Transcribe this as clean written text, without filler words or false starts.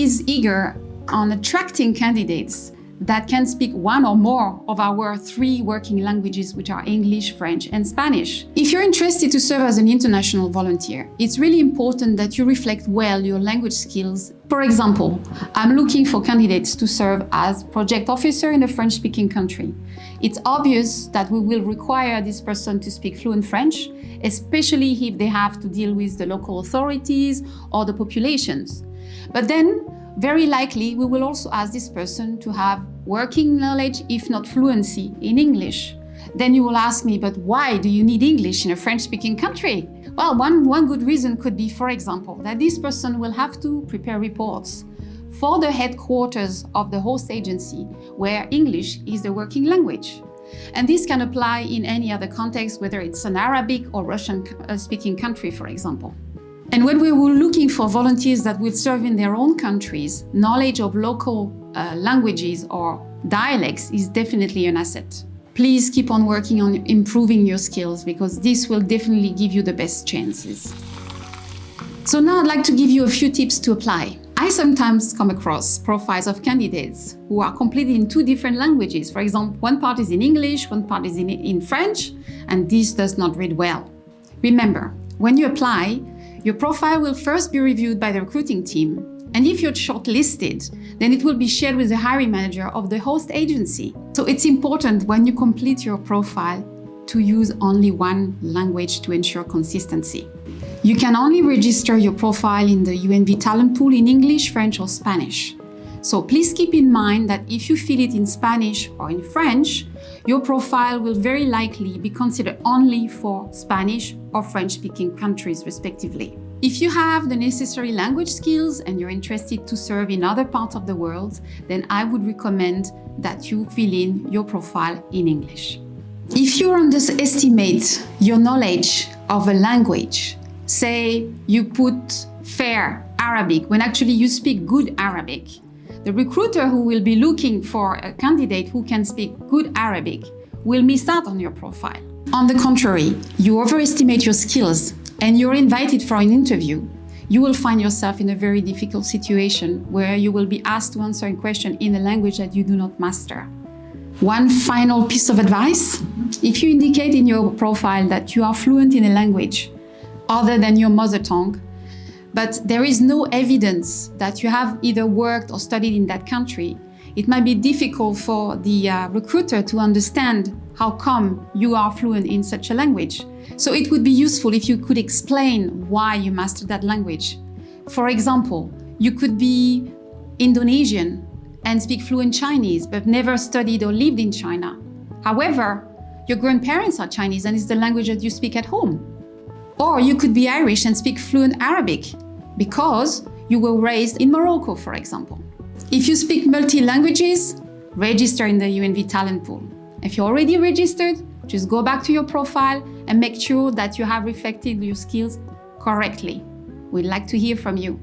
is eager on attracting candidates that can speak one or more of our 3 working languages, which are English, French, and Spanish. If you're interested to serve as an international volunteer, it's really important that you reflect well your language skills. For example, I'm looking for candidates to serve as project officer in a French-speaking country. It's obvious that we will require this person to speak fluent French, especially if they have to deal with the local authorities or the populations. But then, very likely, we will also ask this person to have working knowledge, if not fluency, in English. Then you will ask me, but why do you need English in a French-speaking country? Well, one good reason could be, for example, that this person will have to prepare reports for the headquarters of the host agency, where English is the working language. And this can apply in any other context, whether it's an Arabic or Russian-speaking country, for example. And when we were looking for volunteers that will serve in their own countries, knowledge of local languages or dialects is definitely an asset. Please keep on working on improving your skills, because this will definitely give you the best chances. So now I'd like to give you a few tips to apply. I sometimes come across profiles of candidates who are completely in 2 different languages. For example, one part is in English, one part is in French, and this does not read well. Remember, when you apply, your profile will first be reviewed by the recruiting team, and if you're shortlisted, then it will be shared with the hiring manager of the host agency. So it's important when you complete your profile to use only one language to ensure consistency. You can only register your profile in the UNV talent pool in English, French, or Spanish. So please keep in mind that if you fill it in Spanish or in French, your profile will very likely be considered only for Spanish or French-speaking countries, respectively. If you have the necessary language skills and you're interested to serve in other parts of the world, then I would recommend that you fill in your profile in English. If you underestimate your knowledge of a language, say you put fair Arabic when actually you speak good Arabic, the recruiter who will be looking for a candidate who can speak good Arabic will miss out on your profile. On the contrary, you overestimate your skills and you're invited for an interview, you will find yourself in a very difficult situation where you will be asked to answer a question in a language that you do not master. One final piece of advice: if you indicate in your profile that you are fluent in a language other than your mother tongue, but there is no evidence that you have either worked or studied in that country, it might be difficult for the recruiter to understand how come you are fluent in such a language. So it would be useful if you could explain why you mastered that language. For example, you could be Indonesian and speak fluent Chinese, but never studied or lived in China. However, your grandparents are Chinese and it's the language that you speak at home. Or you could be Irish and speak fluent Arabic because you were raised in Morocco, for example. If you speak multi-languages, register in the UNV talent pool. If you're already registered, just go back to your profile and make sure that you have reflected your skills correctly. We'd like to hear from you.